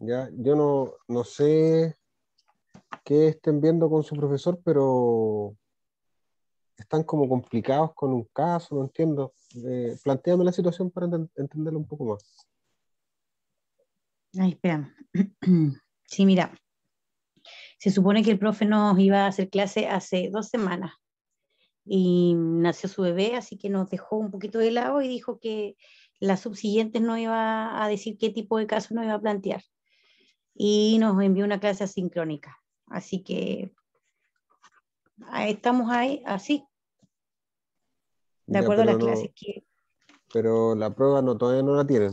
Ya, yo no sé qué estén viendo con su profesor, pero están como complicados con un caso, no entiendo. Plantéame la situación para entenderlo un poco más. Ay, espera. Sí, mira, se supone que el profe nos iba a hacer clase hace 2 semanas y nació su bebé, así que nos dejó un poquito de lado y dijo que las subsiguientes no iba a decir qué tipo de caso nos iba a plantear. Y nos envió una clase asincrónica. Así que estamos ahí, así, de Ya, acuerdo a las clases que pero la prueba todavía no la tienen.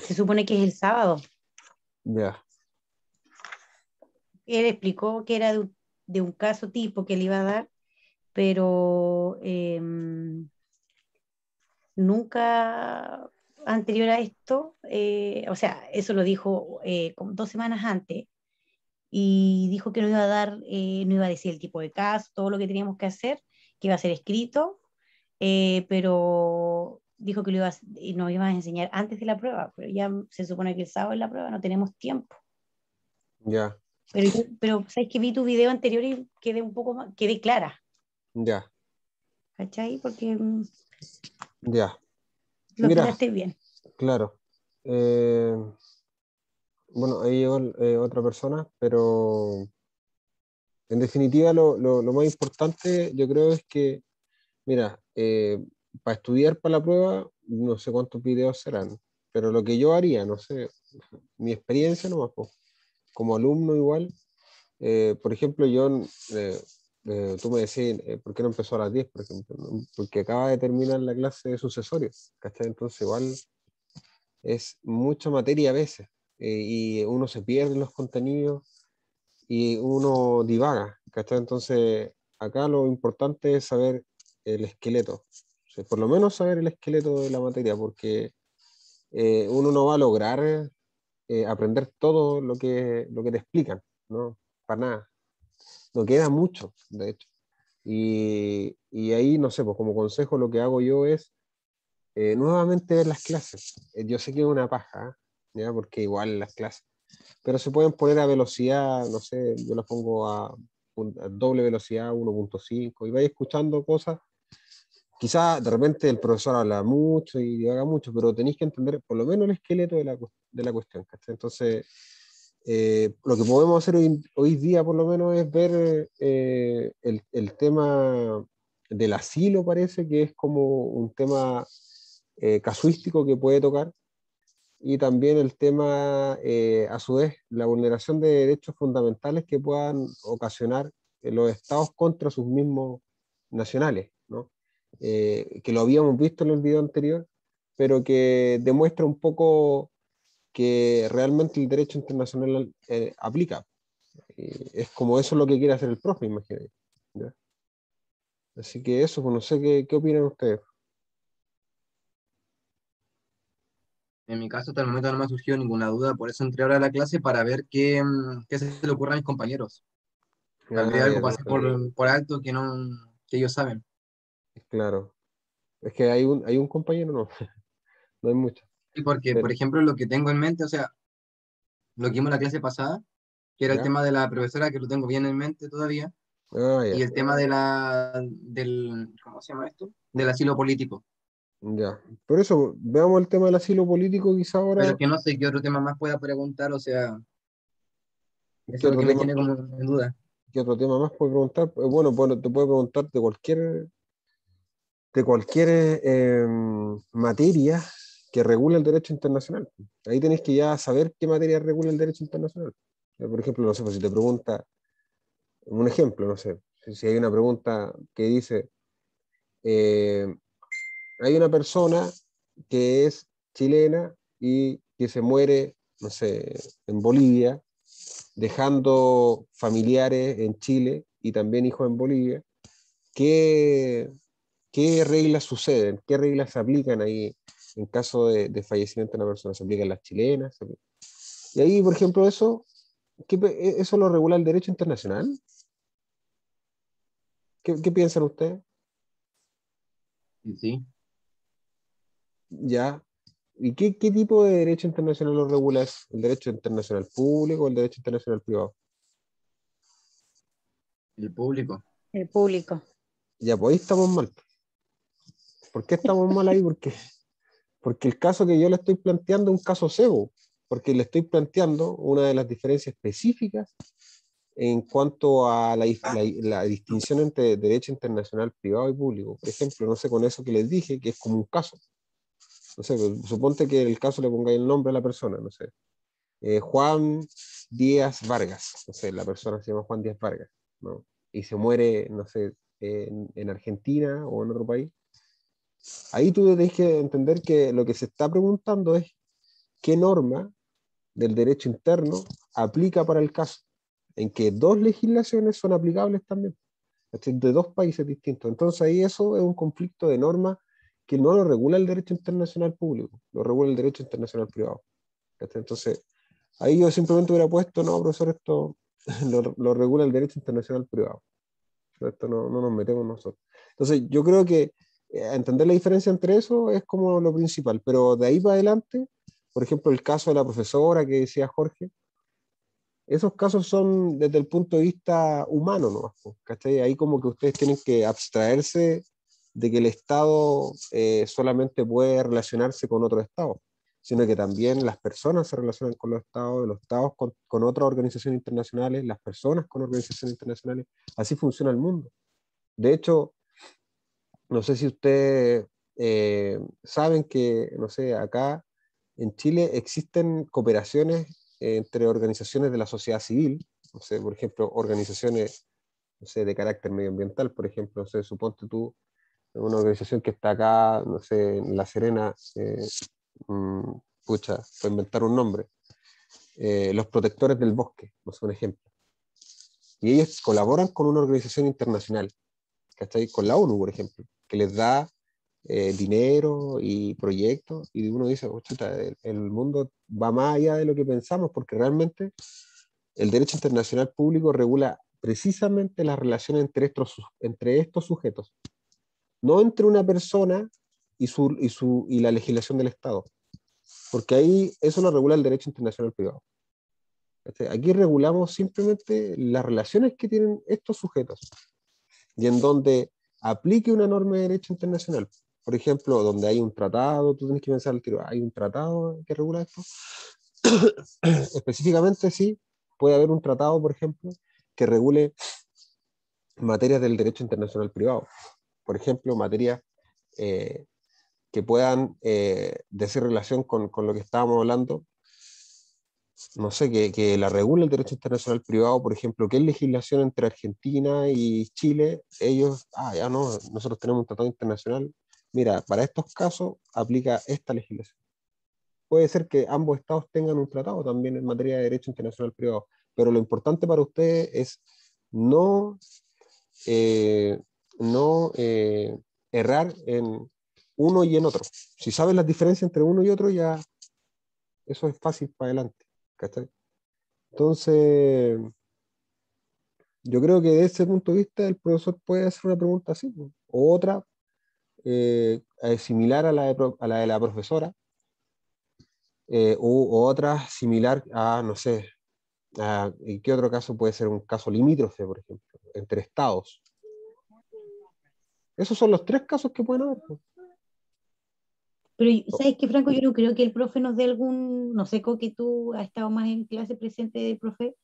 se supone que es el sábado. Ya, Él explicó que era de un caso tipo que le iba a dar, pero nunca anterior a esto, o sea, eso lo dijo como 2 semanas antes, y dijo que nos iba a dar, no iba a decir el tipo de caso, todo lo que teníamos que hacer, que iba a ser escrito, pero dijo que y nos iba a enseñar antes de la prueba, pero ya se supone que el sábado es la prueba, no tenemos tiempo. ya, Pero sabes que vi tu video anterior y quedé un poco más, quedé clara, ya, ¿cachai? Porque ya. lo Mira, explicaste bien. claro. eh, bueno, ahí llegó otra persona, pero en definitiva lo más importante yo creo es que, mira, para estudiar para la prueba, no sé cuántos videos serán, pero lo que yo haría, no sé, mi experiencia nomás, po, como alumno igual, por ejemplo, tú me decís, ¿por qué no empezó a las 10 por ejemplo? ¿No? Porque acaba de terminar la clase de sucesorios, ¿cachai? Entonces igual es mucha materia a veces, y uno se pierde en los contenidos y uno divaga, ¿cachai? Entonces, acá lo importante es saber el esqueleto, o sea, por lo menos saber el esqueleto de la materia, porque uno no va a lograr aprender todo lo que te explican, ¿no? Para nada. No queda mucho, de hecho. Y ahí, no sé, pues como consejo lo que hago yo es nuevamente ver las clases. Yo sé que es una paja, ¿eh? ¿Ya? Porque igual las clases, pero se pueden poner a velocidad, no sé, yo las pongo a doble velocidad, 1.5 y vais escuchando cosas. Quizá de repente el profesor habla mucho y haga mucho, pero tenéis que entender por lo menos el esqueleto de la cuestión, ¿cachai? Entonces, lo que podemos hacer hoy día por lo menos es ver el tema del asilo, parece que es como un tema casuístico que puede tocar, y también el tema, a su vez, la vulneración de derechos fundamentales que puedan ocasionar los estados contra sus mismos nacionales, ¿no? Que lo habíamos visto en el video anterior, pero que demuestra un poco que realmente el derecho internacional aplica. Es como eso lo que quiere hacer el profe, imagínate. ¿Ya? Así que eso, pues no sé qué opinan ustedes. En mi caso, hasta el momento no me ha surgido ninguna duda, por eso entré ahora a la clase para ver qué se le ocurre a mis compañeros. Tal vez Ah, algo ya, pase por alto que no, que ellos saben. claro. Es que hay un compañero, no, no hay mucho. Y porque, por Pero, ejemplo, lo que tengo en mente, o sea, lo que vimos en la clase pasada, que era el ¿ya? tema de la profesora, que lo tengo bien en mente todavía, Ah, y ya, el tema ¿cómo se llama esto? Del asilo político. ya. Por eso, veamos el tema del asilo político quizá Pero ahora. es que no sé qué otro tema más pueda preguntar, o sea, ¿Qué eso es lo otro que me tema, tiene como en duda. qué otro tema más puede preguntar? Bueno, te puede preguntar de cualquier materia que regule el derecho internacional. Ahí tenéis que ya saber qué materia regula el derecho internacional. Por ejemplo, no sé, pues si te pregunta, un ejemplo, no sé, si hay una pregunta que dice, eh, hay una persona que es chilena y que se muere, no sé, en Bolivia, dejando familiares en Chile y también hijos en Bolivia. ¿Qué reglas suceden? ¿Qué reglas se aplican ahí en caso de fallecimiento de una persona? ¿Se aplican las chilenas? Y ahí, por ejemplo, eso lo regula el derecho internacional. ¿Qué piensan ustedes? Sí, sí. Ya. ¿Y qué tipo de derecho internacional lo regula? ¿Es el derecho internacional público o el derecho internacional privado? El público. El público. Ya, pues ahí estamos mal. ¿Por qué estamos mal ahí? Porque el caso que yo le estoy planteando es un caso cebo, porque le estoy planteando una de las diferencias específicas en cuanto a la distinción entre derecho internacional privado y público. Por ejemplo, no sé, con eso que les dije, que es como un caso. No sé, suponte que en el caso le pongáis el nombre a la persona, no sé. Juan Díaz Vargas, no sé, la persona se llama Juan Díaz Vargas, ¿no? Y se muere, no sé, en Argentina o en otro país. Ahí tú tienes que entender que lo que se está preguntando es qué norma del derecho interno aplica para el caso, en que dos legislaciones son aplicables también, ¿cachai? De dos países distintos. Entonces ahí eso es un conflicto de norma que no lo regula el derecho internacional público, lo regula el derecho internacional privado, ¿cachai? Entonces ahí yo simplemente hubiera puesto, no, profesor, esto lo regula el derecho internacional privado. Esto no nos metemos nosotros. Entonces yo creo que entender la diferencia entre eso es como lo principal, pero de ahí para adelante, por ejemplo, el caso de la profesora que decía Jorge, esos casos son desde el punto de vista humano, ¿no? ¿Cachai? Ahí como que ustedes tienen que abstraerse de que el Estado solamente puede relacionarse con otro Estado, sino que también las personas se relacionan con los Estados con otras organizaciones internacionales, las personas con organizaciones internacionales. Así funciona el mundo. De hecho, no sé si ustedes saben que, no sé, acá en Chile existen cooperaciones entre organizaciones de la sociedad civil, no sé, por ejemplo, organizaciones, no sé, de carácter medioambiental, por ejemplo, no sé, suponte tú, una organización que está acá, no sé, en La Serena, mm, pucha, para inventar un nombre, los protectores del bosque, no sé, un ejemplo. Y ellos colaboran con una organización internacional, ¿cachai? Con la ONU, por ejemplo, que les da dinero y proyectos, y uno dice, oh, chuta, el mundo va más allá de lo que pensamos, porque realmente el derecho internacional público regula precisamente las relaciones entre estos sujetos, no entre una persona y la legislación del Estado, porque ahí eso lo regula el derecho internacional privado. Aquí regulamos simplemente las relaciones que tienen estos sujetos y en donde aplique una norma de derecho internacional. Por ejemplo, donde hay un tratado, tú tienes que pensar al tiro, ¿hay un tratado que regula esto? Específicamente, sí, puede haber un tratado, por ejemplo, que regule materias del derecho internacional privado. Por ejemplo, materias eh, que puedan decir relación con lo que estábamos hablando, no sé, que la regule el derecho internacional privado, por ejemplo, ¿qué es legislación entre Argentina y Chile? Ellos, ya no, nosotros tenemos un tratado internacional. Mira, para estos casos aplica esta legislación. Puede ser que ambos estados tengan un tratado también en materia de derecho internacional privado, pero lo importante para ustedes es no, eh, no errar en uno y en otro. Si sabes las diferencias entre uno y otro, ya eso es fácil para adelante. ¿Cachai? Entonces, yo creo que desde ese punto de vista el profesor puede hacer una pregunta así, pues, o otra similar a la de la profesora, o otra similar a, no sé, ¿y qué otro caso puede ser? Un caso limítrofe, por ejemplo, entre estados. Esos son los tres casos que pueden haber, pues. Pero, Oh, ¿sabes qué, Franco? Yo no creo que el profe nos dé algún, no sé, que tú has estado más en clase presente del profe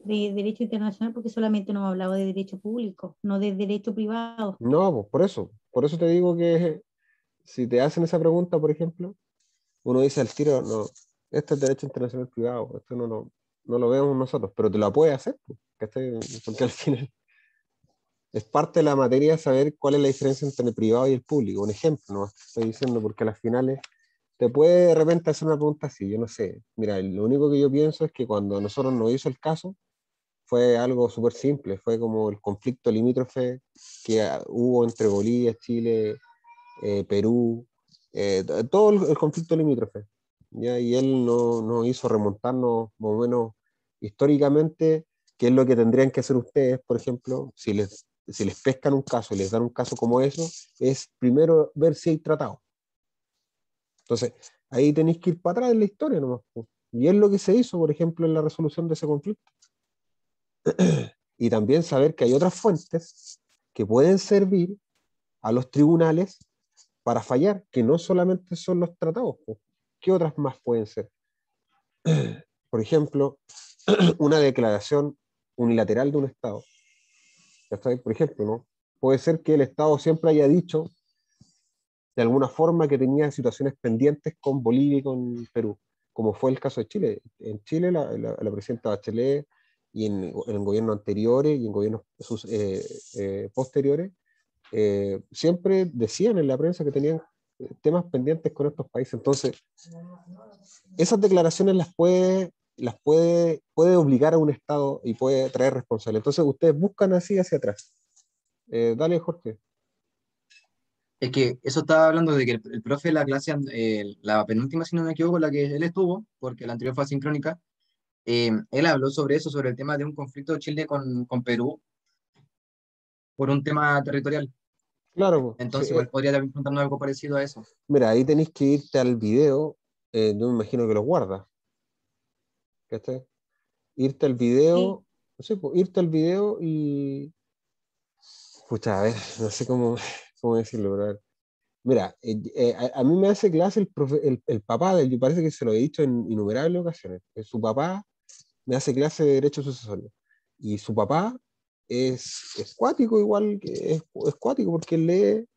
de Derecho Internacional, porque solamente nos ha hablado de Derecho Público, no de Derecho Privado. no, pues por eso te digo que si te hacen esa pregunta, por ejemplo, uno dice al tiro, no, esto es derecho internacional privado, esto no lo vemos nosotros, pero te lo puede hacer, pues, ¿cachai? Porque al final es parte de la materia saber cuál es la diferencia entre el privado y el público. Un ejemplo, no estoy diciendo porque a las finales te puede de repente hacer una pregunta así, yo no sé. Mira, lo único que yo pienso es que cuando a nosotros nos hizo el caso, fue algo súper simple, fue como el conflicto limítrofe que hubo entre Bolivia, Chile, Perú, todo el conflicto limítrofe. ¿Ya? Y él no hizo remontarnos más o menos históricamente qué es lo que tendrían que hacer ustedes, por ejemplo, si les pescan un caso y les dan un caso como eso, es primero ver si hay tratado. Entonces, ahí tenéis que ir para atrás en la historia nomás, po. Y es lo que se hizo, por ejemplo, en la resolución de ese conflicto. Y también saber que hay otras fuentes que pueden servir a los tribunales para fallar, que no solamente son los tratados, po. ¿Qué otras más pueden ser? Por ejemplo, una declaración unilateral de un Estado. ¿Cachai? Por ejemplo, ¿no? Puede ser que el Estado siempre haya dicho de alguna forma que tenía situaciones pendientes con Bolivia y con Perú, como fue el caso de Chile. En Chile, la presidenta Bachelet y en gobiernos anteriores y en gobiernos posteriores, siempre decían en la prensa que tenían temas pendientes con estos países. Entonces, esas declaraciones puede obligar a un Estado y puede traer responsabilidad. Entonces, ustedes buscan así hacia atrás. Dale, Jorge. Es que eso estaba hablando de que el profe de la clase, la penúltima, si no me equivoco, la que él estuvo, porque la anterior fue asincrónica, él habló sobre eso, sobre el tema de un conflicto de Chile con Perú por un tema territorial. Claro, sí, Entonces, igual podría también preguntarnos algo parecido a eso. mira, ahí tenéis que irte al video, no me imagino que los guardas, ¿cachai? Irte al Sí, video, no sé, pues, irte al video y, pucha, a ver, no sé cómo decirlo, pero a ver. Mira, a mí me hace clase el papá del, yo parece que se lo he dicho en innumerables ocasiones, que su papá me hace clase de derecho sucesorio, y su papá es cuático igual, que es cuático porque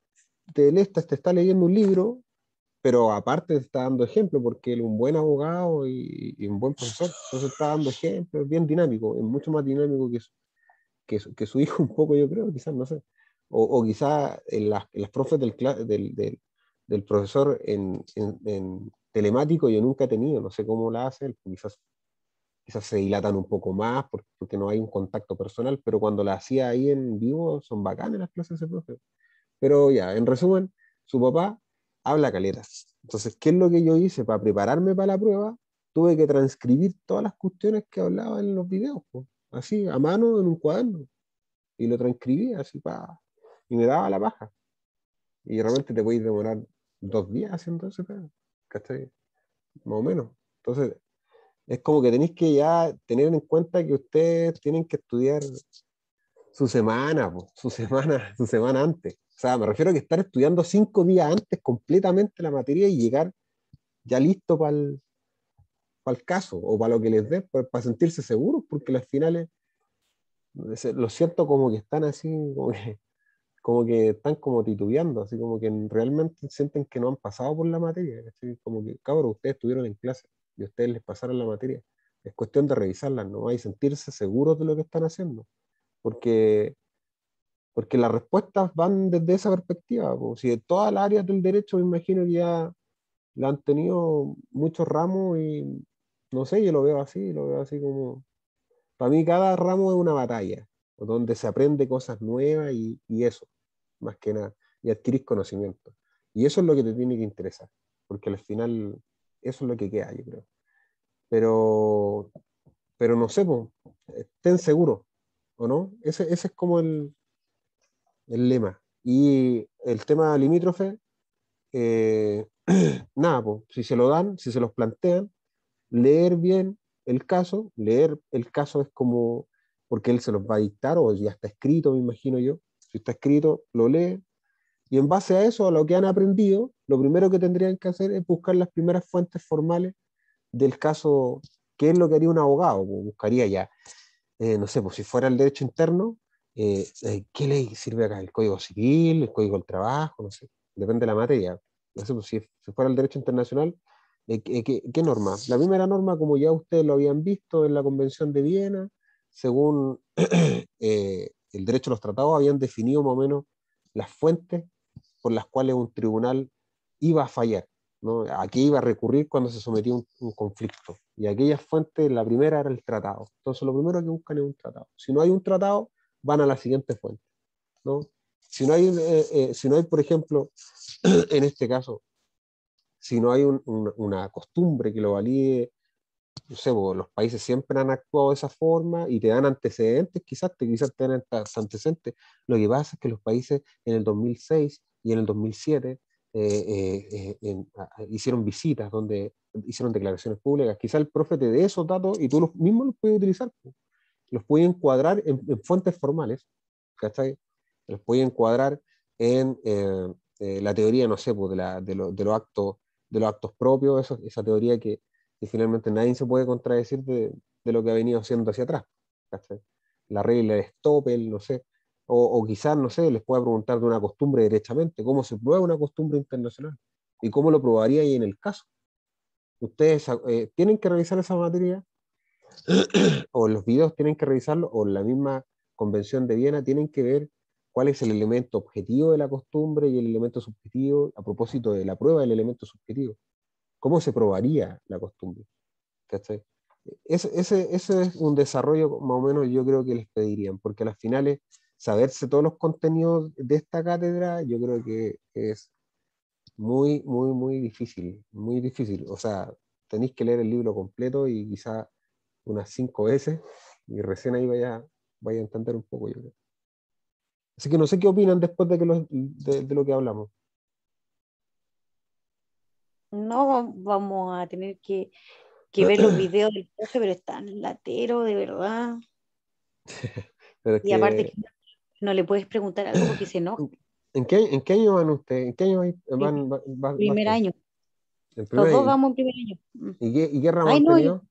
te está leyendo un libro, pero aparte te está dando ejemplo, porque él es un buen abogado y un buen profesor, entonces está dando ejemplo, es bien dinámico, es mucho más dinámico que su hijo un poco, yo creo, quizás, no sé. O quizás en las profes del profesor en telemático yo nunca he tenido, no sé cómo la hace, quizás se dilatan un poco más porque no hay un contacto personal, pero cuando la hacía ahí en vivo son bacanas las clases de ese profe. Pero ya, en resumen, su papá habla caleta. Entonces, ¿qué es lo que yo hice para prepararme para la prueba? Tuve que transcribir todas las cuestiones que hablaba en los videos, po, así, a mano en un cuaderno. Y lo transcribía así, y me daba la paja. Y realmente te podéis demorar 2 días haciendo eso, ¿cachai? Más o menos. Entonces, es como que tenéis que ya tener en cuenta que ustedes tienen que estudiar su semana, po, su semana antes. O sea, me refiero a que estar estudiando 5 días antes completamente la materia y llegar ya listo para el caso o para lo que les dé, para sentirse seguros, porque las finales, lo siento como que están así, como que están como titubeando, así como que realmente sienten que no han pasado por la materia, así como que, cabros, ustedes estuvieron en clase y ustedes les pasaron la materia. Es cuestión de revisarla, ¿no? Y sentirse seguros de lo que están haciendo, porque las respuestas van desde esa perspectiva, po. Si de todas las áreas del derecho me imagino que ya la han tenido muchos ramos y no sé, yo lo veo así como, para mí cada ramo es una batalla, donde se aprende cosas nuevas y eso, más que nada, y adquirís conocimiento. Y eso es lo que te tiene que interesar, porque al final eso es lo que queda, yo creo. Pero, pero no sé, po, estén seguros, ¿o no? Ese es como el lema. Y el tema limítrofe, eh, nada, pues, si se lo dan, si se los plantean, leer bien leer el caso es como, porque él se los va a dictar o ya está escrito, me imagino yo. Si está escrito, lo lee y en base a eso, a lo que han aprendido, lo primero que tendrían que hacer es buscar las primeras fuentes formales del caso, qué es lo que haría un abogado, pues, buscaría ya no sé, pues si fuera el derecho interno, ¿qué ley sirve acá? ¿El Código Civil, el Código del Trabajo? No sé, depende de la materia. No sé, pues si fuera el derecho internacional, ¿qué norma? La primera norma, como ya ustedes lo habían visto en la Convención de Viena, según el derecho a los tratados, habían definido más o menos las fuentes por las cuales un tribunal iba a fallar, ¿no? ¿A qué iba a recurrir cuando se sometía a un conflicto? Y aquellas fuentes, la primera era el tratado. Entonces, lo primero que buscan es un tratado. Si no hay un tratado, van a la siguiente fuente, ¿no? Si no hay, por ejemplo, en este caso, si no hay una costumbre que lo valide, no sé, los países siempre han actuado de esa forma y te dan antecedentes, quizás te dan antecedentes. Lo que pasa es que los países en el 2006 y en el 2007 hicieron visitas, donde hicieron declaraciones públicas. Quizá el profe te dé esos datos y tú los mismos los puedes utilizar, pues. Los puedes encuadrar en fuentes formales, ¿cachai? Los puedes encuadrar en la teoría, no sé, pues, de los actos propios, esa teoría que finalmente nadie se puede contradecir de lo que ha venido haciendo hacia atrás, ¿cachai? La regla de Stoppel, no sé, o quizás, no sé, les pueda preguntar de una costumbre derechamente, cómo se prueba una costumbre internacional y cómo lo probaría ahí en el caso. Ustedes tienen que revisar esa materia, o los videos tienen que revisarlo, o la misma Convención de Viena tienen que ver cuál es el elemento objetivo de la costumbre y el elemento subjetivo a propósito de la prueba del elemento subjetivo. ¿Cómo se probaría la costumbre? ¿Cachai? Ese es un desarrollo más o menos yo creo que les pedirían, porque a las finales saberse todos los contenidos de esta cátedra yo creo que es muy, muy, muy difícil, muy difícil. O sea, tenéis que leer el libro completo y quizá unas 5 veces y recién ahí vaya a entender un poco, yo creo. Así que no sé qué opinan después de lo que hablamos. No vamos a tener que ver los videos del profe, pero es tan latero, de verdad. Pero es Y aparte que que, no le puedes preguntar algo porque se enoja. ¿en qué año van ustedes? ¿En qué año Prim- vas Primer tú? año. ¿El Los primer dos año? vamos en primer año. ¿Y qué ramo Ay, han no, tenido?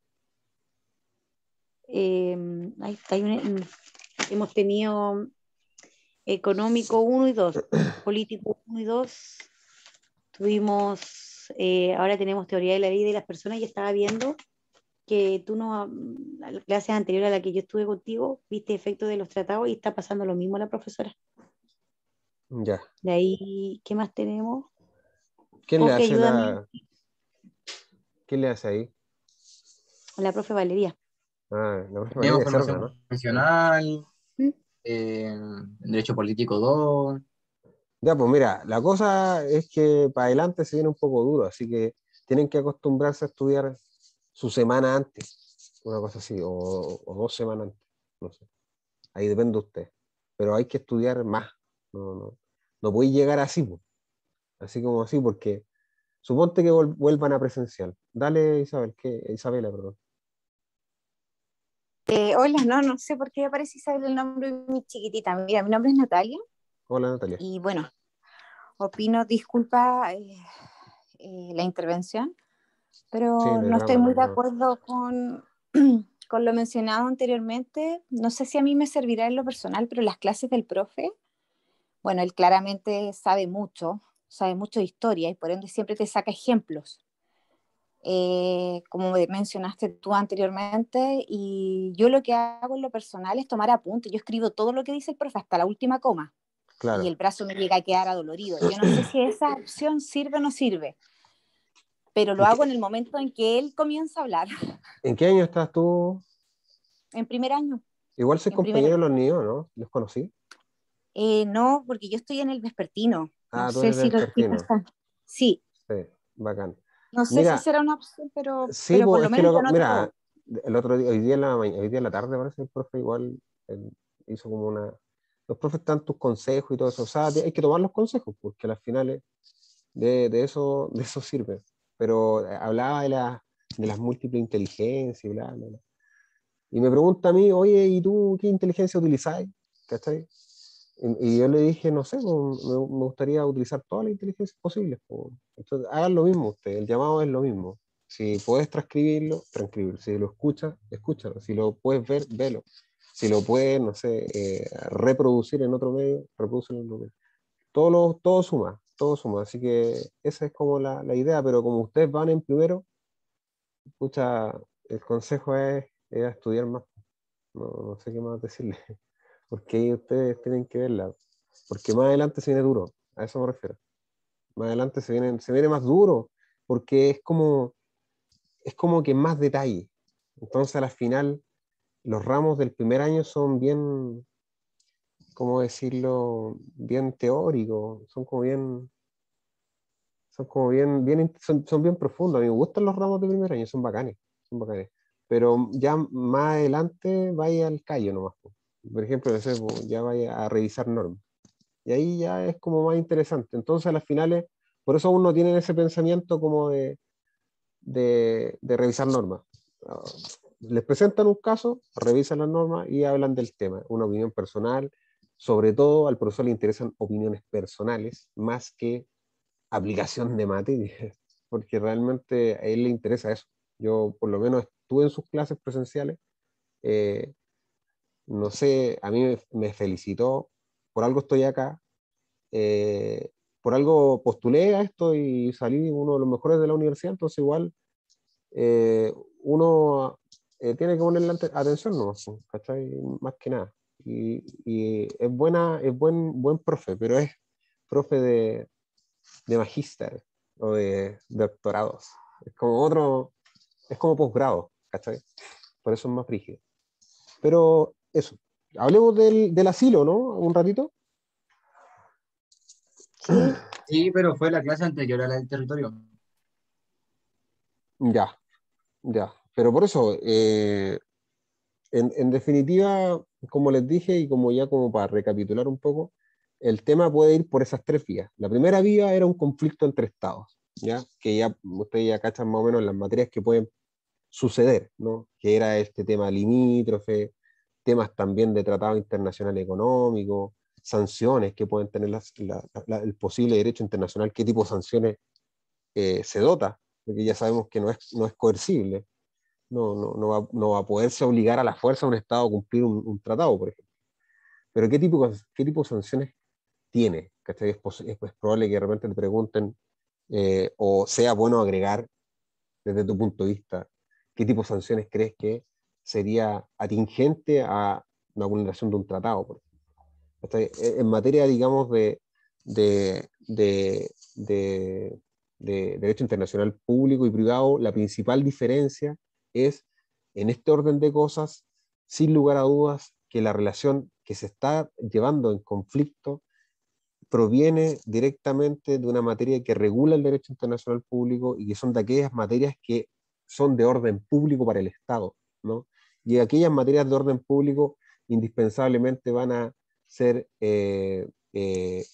eh, hemos tenido económico uno y 2, político uno y 2. Tuvimos, ahora tenemos teoría de la vida y las personas, y estaba viendo que tú no, la clase anterior a la que yo estuve contigo, viste efectos de los tratados y está pasando lo mismo a la profesora. Ya. De ahí, ¿qué más tenemos? ¿Quién le O que hace ayúdame, quién le hace ahí? la profe Valeria. Ah, la próxima ley Tenemos de Cerda, formación ¿no? Sí. profesional, ¿Mm? Derecho Político 2. Ya, pues mira, la cosa es que para adelante se viene un poco duro, así que tienen que acostumbrarse a estudiar su semana antes, una cosa así, o 2 semanas antes, no sé. Ahí depende de usted. Pero hay que estudiar más. No puede llegar así, pues. Así como así, porque suponte que vuelvan a presencial. Dale, Isabela, perdón. Hola, no sé por qué aparece Isabel el nombre de mi chiquitita. Mira, mi nombre es Natalia Hola, Natalia. y bueno, opino, disculpa la intervención, Sí, pero no hay no estoy drama, no muy hay de drama. acuerdo con lo mencionado anteriormente. No sé si a mí me servirá en lo personal, pero las clases del profe, bueno, él claramente sabe mucho de historia y por ende siempre te saca ejemplos. Como mencionaste tú anteriormente, y yo lo que hago en lo personal es tomar apuntes. Yo escribo todo lo que dice el profe, hasta la última coma, y Claro. el brazo me llega a quedar adolorido. Yo no sé si esa opción sirve o no sirve, pero lo ¿En hago qué, en el momento en que él comienza a hablar, en qué año estás tú? en primer año, Igual soy en primer compañero de año. los niños, ¿no? ¿Los conocí? No, porque yo estoy en el vespertino. No Ah, tú sé eres si los chicos despertino. están. Sí, Sí, bacán. no sé si Mira, será una opción, pero, sí, pero por pues lo es que menos yo anoto mira, todo. el otro día, hoy día en la tarde parece el profe igual hizo como una. Los profes dan tus consejos y todo eso. O sea, hay que tomar los consejos, porque al final de eso sirve. Pero hablaba de las múltiples inteligencias y bla, bla, bla. Y me pregunta a mí, oye, ¿y tú qué inteligencia utilizáis? ¿Cachai? Y yo le dije, no sé, pues, me gustaría utilizar todas las inteligencias posibles, pues. Entonces, hagan lo mismo ustedes, el llamado es lo mismo. Si puedes transcribirlo, transcribirlo. Si lo escuchas, escúchalo. Si lo puedes ver, velo. Si lo puedes, no sé, reproducir en otro medio, reproducirlo en otro medio. Todo suma, todo suma. Así que esa es como la idea, pero como ustedes van en primero, escucha, el consejo es estudiar más. No sé qué más decirle, porque ahí ustedes tienen que verla, porque más adelante se viene duro, a eso me refiero. Más adelante se viene más duro, porque es como que más detalle. Entonces, a la final, los ramos del primer año son bien, ¿cómo decirlo? Bien teóricos, son bien profundos. A mí me gustan los ramos de primer año, son bacanes, son bacanes. Pero ya más adelante vaya al callo nomás, po. Por ejemplo, no sé, po, ya vaya a revisar normas. Y ahí ya es como más interesante. Entonces, a las finales, por eso aún no tienen ese pensamiento como de revisar normas. Les presentan un caso, revisan las normas y hablan del tema, una opinión personal. Sobre todo al profesor le interesan opiniones personales más que aplicación de materia, porque realmente a él le interesa eso. Yo por lo menos estuve en sus clases presenciales, eh, no sé, a mí me felicitó, por algo estoy acá, eh, por algo postulé a esto y salí uno de los mejores de la universidad, entonces igual eh, uno tiene que ponerle atención, ¿no? ¿Cachai? Más que nada. Y es buen profe, pero es profe de magíster o de doctorados. Es como otro, es como posgrado, ¿cachai? Por eso es más rígido. Pero eso, hablemos del asilo, ¿no? Un ratito. Sí, Sí, pero fue la clase anterior a la del territorio. Ya, ya. Pero por eso, en definitiva, como les dije y como ya como para recapitular un poco, el tema puede ir por esas tres vías. La primera vía era un conflicto entre estados, ¿ya? Que ya ustedes ya cachan más o menos las materias que pueden suceder, ¿no? Que era este tema limítrofe, temas también de tratado internacional económico, sanciones que pueden tener el posible derecho internacional, qué tipo de sanciones se dota, porque ya sabemos que no es coercible, no va a poderse obligar a la fuerza a un Estado a cumplir un tratado, por ejemplo. Pero ¿qué tipo de sanciones tiene? ¿Cachai? Es probable que de repente te pregunten, o sea bueno agregar, desde tu punto de vista, qué tipo de sanciones crees que sería atingente a una vulneración de un tratado, por ejemplo. ¿Cachai? En materia, digamos, de, de, de, de derecho internacional público y privado, la principal diferencia es, en este orden de cosas, sin lugar a dudas, que la relación que se está llevando en conflicto proviene directamente de una materia que regula el derecho internacional público y que son de aquellas materias que son de orden público para el Estado, ¿no? Y aquellas materias de orden público indispensablemente van a ser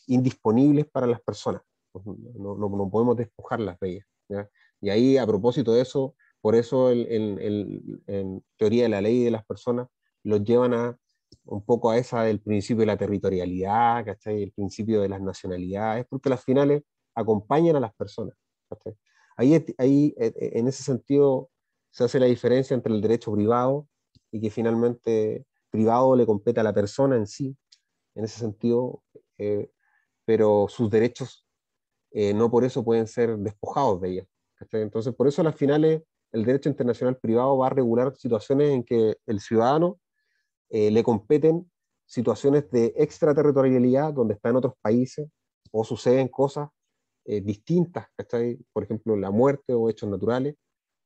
indisponibles para las personas. No podemos despojarlas de ellas, ¿ya? Y ahí, a propósito de eso, por eso en teoría de la ley de las personas los llevan un poco a esa del principio de la territorialidad, ¿cachai? El principio de las nacionalidades, porque las finales acompañan a las personas, ¿cachai? Ahí, en ese sentido, se hace la diferencia entre el derecho privado y que finalmente privado le compete a la persona en sí, en ese sentido, eh, pero sus derechos no por eso pueden ser despojados de ellas, ¿cachai? Entonces, por eso a las finales el derecho internacional privado va a regular situaciones en que el ciudadano le competen situaciones de extraterritorialidad donde está en otros países o suceden cosas distintas, ¿cachai? Por ejemplo, la muerte o hechos naturales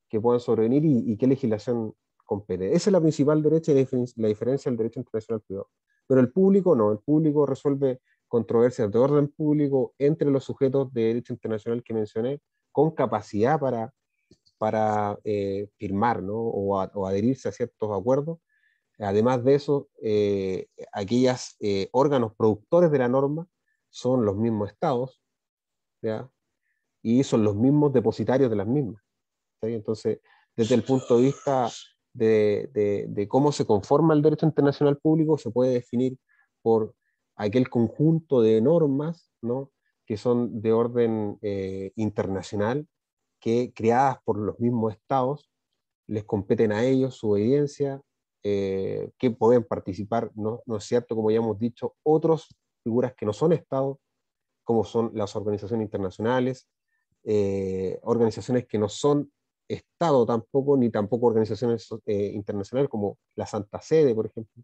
que puedan sobrevenir y qué legislación compete. Esa es la principal derecha y la diferencia del derecho internacional privado. Pero el público no, el público resuelve controversias de orden público entre los sujetos de derecho internacional que mencioné con capacidad para firmar, ¿no? O adherirse a ciertos acuerdos. Además de eso, aquellos órganos productores de la norma son los mismos estados, ¿ya? Y son los mismos depositarios de las mismas, ¿sí? Entonces, desde el punto de vista de cómo se conforma el derecho internacional público, se puede definir por aquel conjunto de normas, ¿no? Que son de orden internacional, que creadas por los mismos estados les competen a ellos su obediencia, que pueden participar, no es cierto, como ya hemos dicho, otras figuras que no son estados, como son las organizaciones internacionales, organizaciones que no son Estado tampoco, ni tampoco organizaciones internacionales como la Santa Sede, por ejemplo,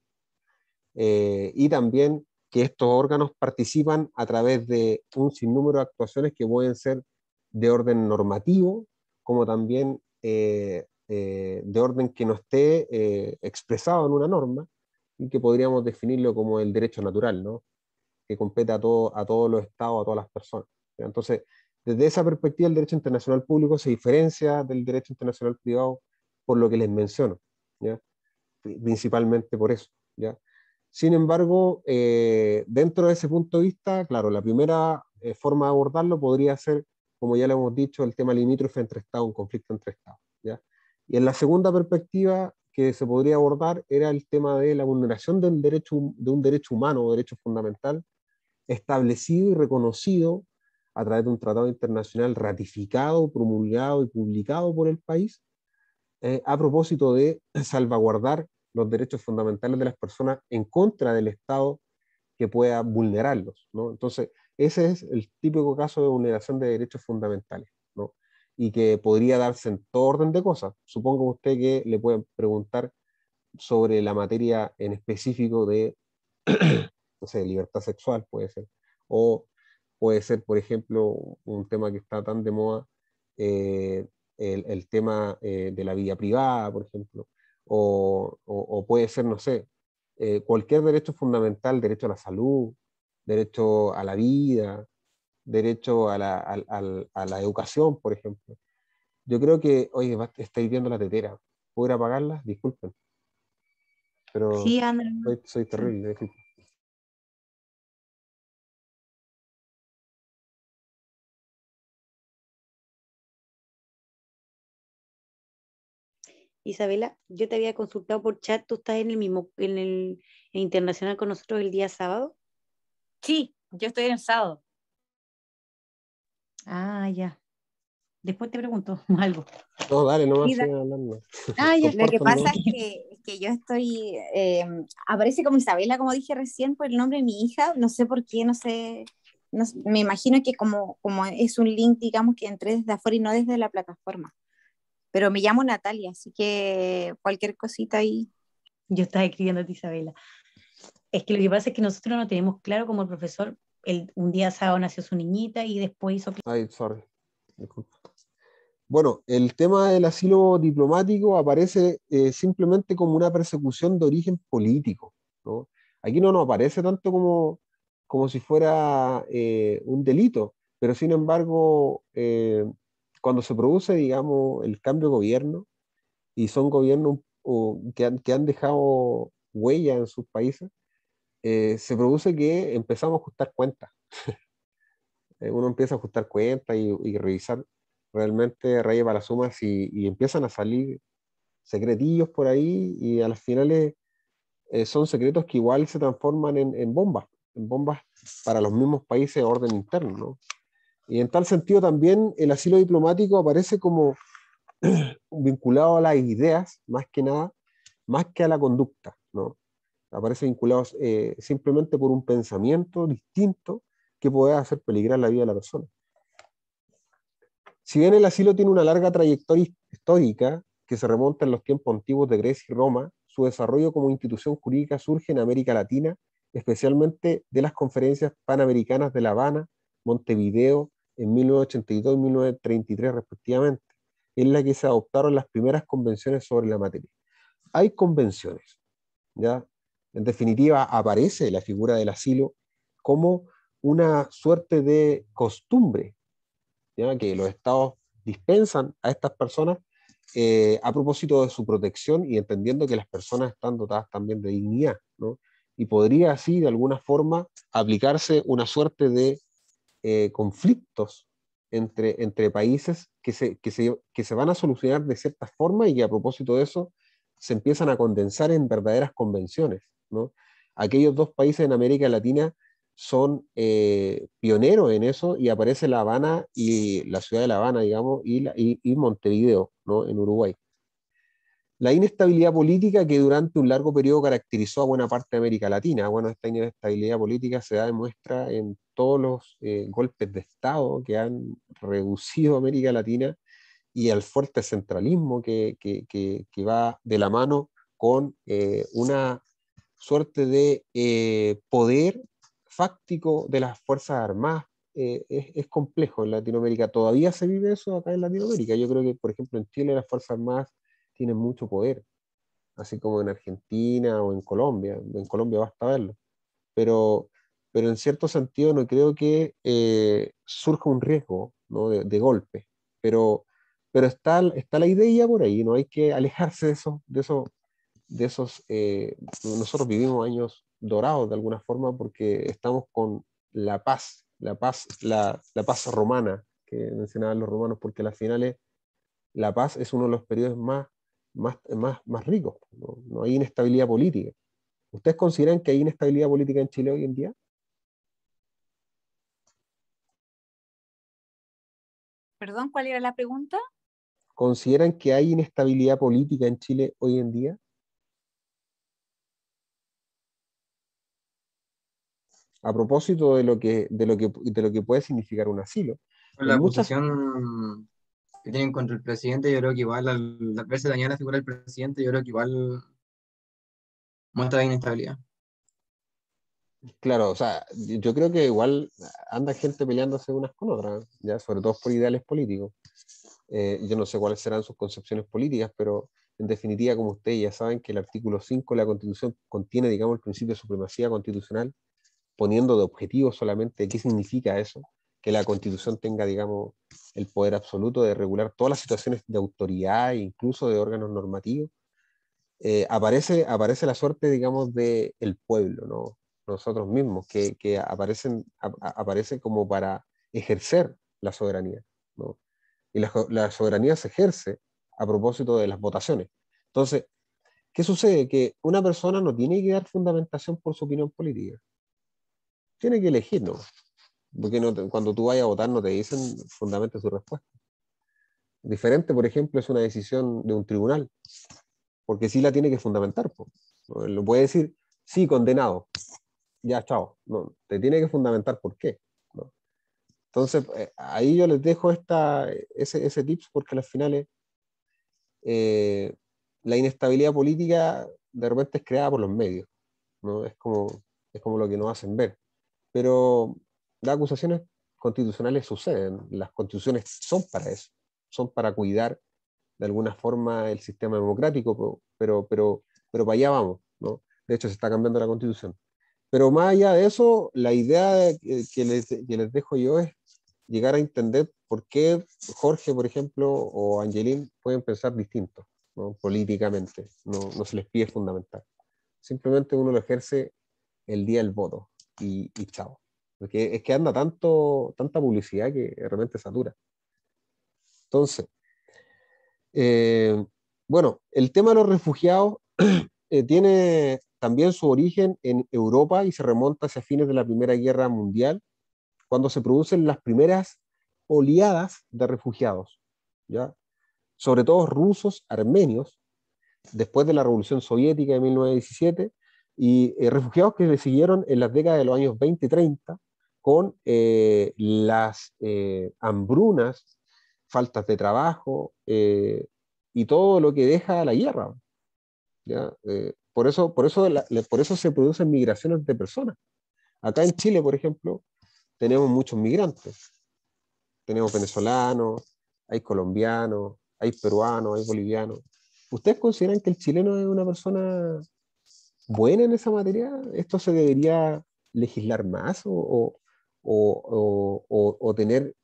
y también que estos órganos participan a través de un sinnúmero de actuaciones que pueden ser de orden normativo, como también de orden que no esté expresado en una norma y que podríamos definirlo como el derecho natural, ¿no? Que compete a todos los estados, a todas las personas, ¿ya? Entonces, desde esa perspectiva, el derecho internacional público se diferencia del derecho internacional privado por lo que les menciono, ¿ya? Principalmente por eso, ¿ya? Sin embargo, dentro de ese punto de vista, claro, la primera forma de abordarlo podría ser, como ya lo hemos dicho, el tema limítrofe entre Estados, un conflicto entre Estados, ¿ya? Y en la segunda perspectiva que se podría abordar era el tema de la vulneración de un derecho humano o derecho fundamental establecido y reconocido a través de un tratado internacional ratificado, promulgado y publicado por el país, a propósito de salvaguardar los derechos fundamentales de las personas en contra del Estado que pueda vulnerarlos, ¿no? Entonces, ese es el típico caso de vulneración de derechos fundamentales, ¿no? Y que podría darse en todo orden de cosas. Supongo usted que le pueden preguntar sobre la materia en específico de, no sé, libertad sexual, puede ser. O puede ser, por ejemplo, un tema que está tan de moda, eh, el tema de la vida privada, por ejemplo. O puede ser, no sé, cualquier derecho fundamental, derecho a la salud, derecho a la vida, derecho a a la educación, por ejemplo. Yo creo que, oye, estáis viendo la tetera. ¿Puedo ir a apagarla? Disculpen, pero Sí, Andrés. soy Sí. terrible, disculpen. Isabela, yo te había consultado por chat, tú estás en el mismo, en internacional con nosotros el día sábado. Sí, yo estoy en el sábado. Ah, ya. Después te pregunto algo. No, dale, Sí, nomás sigan hablando. Ah, ya. lo que Compártanlo. pasa es que yo estoy, aparece como Isabela, como dije recién, por el nombre de mi hija, no sé por qué, no sé, me imagino que como es un link, digamos, que entré desde afuera y no desde la plataforma, pero me llamo Natalia, así que cualquier cosita ahí. Yo estaba escribiendo a ti, Isabela. Es que lo que pasa es que nosotros no tenemos claro como el profesor, un día sábado nació su niñita y después hizo... Ay, sorry. Disculpa. Bueno, el tema del asilo diplomático aparece simplemente como una persecución de origen político, ¿no? Aquí no nos aparece tanto como si fuera un delito, pero sin embargo, cuando se produce, digamos, el cambio de gobierno, y son gobiernos que han dejado huella en sus países, se produce que empezamos a ajustar cuentas. Uno empieza a ajustar cuentas y revisar realmente raya para las sumas y empiezan a salir secretillos por ahí y a las finales son secretos que igual se transforman en bombas para los mismos países de orden interno, ¿no? Y en tal sentido también el asilo diplomático aparece como vinculado a las ideas, más que nada, más que a la conducta, ¿no? Aparece vinculado simplemente por un pensamiento distinto que puede hacer peligrar la vida de la persona. Si bien el asilo tiene una larga trayectoria histórica que se remonta en los tiempos antiguos de Grecia y Roma, su desarrollo como institución jurídica surge en América Latina, especialmente de las conferencias panamericanas de La Habana, Montevideo, en 1982 y 1933 respectivamente, en la que se adoptaron las primeras convenciones sobre la materia. Hay convenciones, ¿ya? En definitiva, aparece la figura del asilo como una suerte de costumbre, ¿ya? Que los estados dispensan a estas personas a propósito de su protección y entendiendo que las personas están dotadas también de dignidad, ¿no? Y podría así, de alguna forma, aplicarse una suerte de conflictos entre países que se van a solucionar de cierta forma y que a propósito de eso se empiezan a condensar en verdaderas convenciones, ¿no? Aquellos dos países en América Latina son pioneros en eso y aparece La Habana y la ciudad de La Habana, digamos, y Montevideo, ¿no? En Uruguay. La inestabilidad política que durante un largo periodo caracterizó a buena parte de América Latina. Bueno, esta inestabilidad política se da de muestra en todos los golpes de Estado que han reducido a América Latina y al fuerte centralismo que va de la mano con una suerte de poder fáctico de las Fuerzas Armadas. Es complejo en Latinoamérica. Todavía se vive eso acá en Latinoamérica. Yo creo que, por ejemplo, en Chile las Fuerzas Armadas tienen mucho poder, así como en Argentina o en Colombia. En Colombia basta verlo. Pero, pero en cierto sentido no creo que surja un riesgo, ¿no? De golpe. Pero, pero está la idea por ahí, no hay que alejarse nosotros vivimos años dorados de alguna forma porque estamos con la paz la paz romana que mencionaban los romanos, porque al final la paz es uno de los periodos más ricos, ¿no? No hay inestabilidad política. ¿Ustedes consideran que hay inestabilidad política en Chile hoy en día? Perdón, ¿cuál era la pregunta? ¿Consideran que hay inestabilidad política en Chile hoy en día? A propósito de lo que puede significar un asilo. Con En la muchas, acusación que tienen contra el presidente, yo creo que igual al verse dañada la figura del presidente, yo creo que igual muestra inestabilidad. claro, o sea, yo creo que igual anda gente peleándose unas con otras, ya, sobre todo por ideales políticos. Yo no sé cuáles serán sus concepciones políticas, pero en definitiva, como ustedes ya saben, que el artículo 5 de la Constitución contiene, digamos, el principio de supremacía constitucional, poniendo de objetivo solamente qué significa eso, que la Constitución tenga, digamos, el poder absoluto de regular todas las situaciones de autoridad e incluso de órganos normativos. Aparece la suerte, digamos, del pueblo, ¿no? Nosotros mismos, que aparecen como para ejercer la soberanía, ¿no? Y la soberanía se ejerce a propósito de las votaciones. Entonces, ¿qué sucede? Que una persona no tiene que dar fundamentación por su opinión política, tiene que elegir, ¿no? Porque cuando tú vayas a votar no te dicen fundamenta su respuesta. Diferente, por ejemplo, es una decisión de un tribunal, porque sí la tiene que fundamentar, po, ¿no? Él lo puede decir, sí, condenado, ya, chao. No, te tiene que fundamentar por qué, ¿no? Entonces, ahí yo les dejo ese tips, porque al final eh, la inestabilidad política de repente es creada por los medios, ¿no? Es como lo que nos hacen ver. Pero las acusaciones constitucionales suceden, las constituciones son para eso, son para cuidar de alguna forma el sistema democrático, pero para allá vamos, ¿no? De hecho, se está cambiando la constitución. Pero más allá de eso, la idea que les dejo yo es llegar a entender por qué Jorge, por ejemplo, o Angelín pueden pensar distinto, ¿no? Políticamente. No se les pide fundamental. Simplemente uno lo ejerce el día del voto y chao. Porque es que anda tanta publicidad que realmente satura. Entonces, eh, bueno, el tema de los refugiados tiene también su origen en Europa y se remonta hacia fines de la Primera Guerra Mundial, cuando se producen las primeras oleadas de refugiados, ¿ya? Sobre todo rusos, armenios, después de la Revolución Soviética de 1917, y refugiados que le siguieron en las décadas de los años 20 y 30 con las hambrunas, faltas de trabajo y todo lo que deja la guerra, ¿ya? Por eso se producen migraciones de personas. Acá en Chile, por ejemplo, tenemos muchos migrantes. Tenemos venezolanos, hay colombianos, hay peruanos, hay bolivianos. ¿Ustedes consideran que el chileno es una persona buena en esa materia? ¿Esto se debería legislar más o tener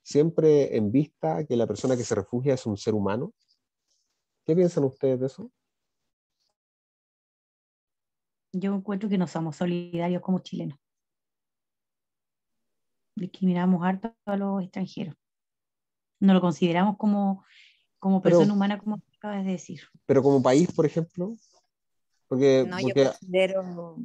siempre en vista que la persona que se refugia es un ser humano? ¿Qué piensan ustedes de eso? Yo encuentro que no somos solidarios como chilenos. Discriminamos harto a los extranjeros. No lo consideramos como Pero, persona humana, como acabas de decir. pero como país, por ejemplo, porque, No, yo porque considero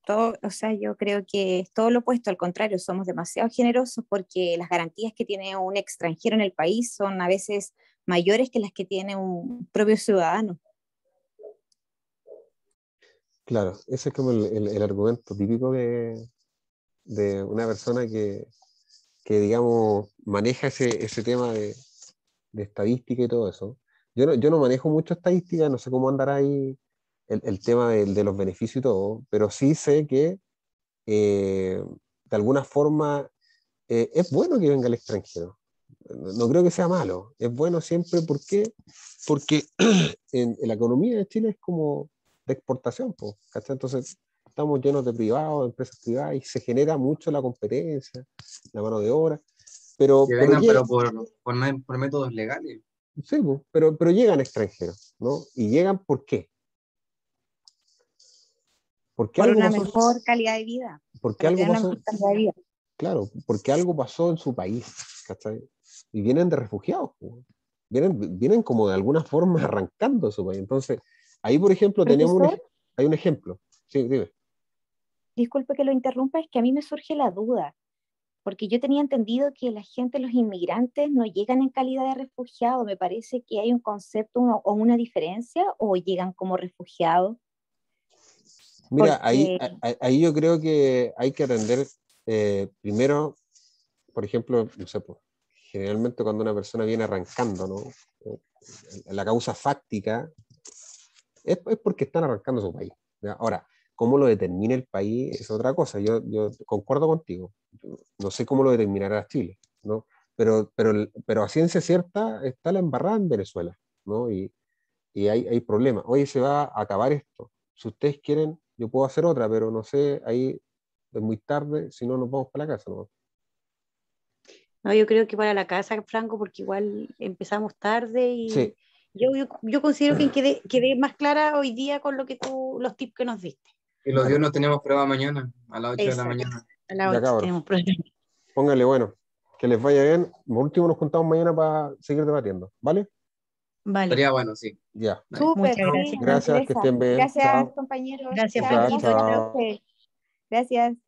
todo, o sea, yo creo que es todo lo opuesto, al contrario, somos demasiado generosos porque las garantías que tiene un extranjero en el país son a veces mayores que las que tiene un propio ciudadano. claro, ese es como el argumento típico de una persona que digamos, maneja ese tema de estadística y todo eso. Yo no manejo mucho estadística, no sé cómo andará ahí el tema de los beneficios y todo, pero sí sé que de alguna forma es bueno que venga el extranjero. No creo que sea malo, es bueno siempre. ¿Por qué? Porque en la economía de Chile es como de exportación, po, ¿cachai? Entonces estamos llenos de privados, de empresas privadas, y se genera mucho la competencia, la mano de obra, pero, Que pero, vengan, llega, pero por métodos legales. sí, po, pero llegan extranjeros, ¿no? ¿Y llegan por qué? Porque Por algo una pasó, mejor calidad de vida, porque para algo tener una pasó, mejor calidad de vida. claro, porque algo pasó en su país, ¿cachai? Y vienen de refugiados, po. Vienen como de alguna forma arrancando su país. Entonces, ahí, por ejemplo, Profesor, hay un ejemplo. Sí, dime. disculpe que lo interrumpa, es que a mí me surge la duda, porque yo tenía entendido que la gente, los inmigrantes, no llegan en calidad de refugiados. Me parece que hay un concepto o una diferencia, o llegan como refugiados, Mira, porque ahí yo creo que hay que atender primero, por ejemplo, no sé, pues, generalmente cuando una persona viene arrancando, ¿no? La causa fáctica es porque están arrancando su país. ¿Ya? Ahora, cómo lo determina el país es otra cosa. Yo concuerdo contigo. No sé cómo lo determinará Chile, ¿no? Pero a ciencia cierta está la embarrada en Venezuela, ¿no? Y hay problemas. Hoy se va a acabar esto. Si ustedes quieren, yo puedo hacer otra, pero no sé, ahí es muy tarde, si no nos vamos para la casa, ¿no? No, yo creo que para la casa, Franco, porque igual empezamos tarde Sí, y yo considero que quedé más clara hoy día con lo que los tips que nos diste. Y los días bueno, no tenemos prueba mañana, a las 8 de la Exacto. mañana. A las ya 8 cabros. tenemos problemas. Póngale, bueno, que les vaya bien. Por último, nos juntamos mañana para seguir debatiendo, ¿vale? Vale, Estaría bueno, sí. Ya. Ahí. súper, muchas sí, gracias. me Gracias, que interesa. estén bien. Gracias, Chao. compañeros. Gracias, Ya, Chao, Franquito. igual para chao. ustedes. Gracias.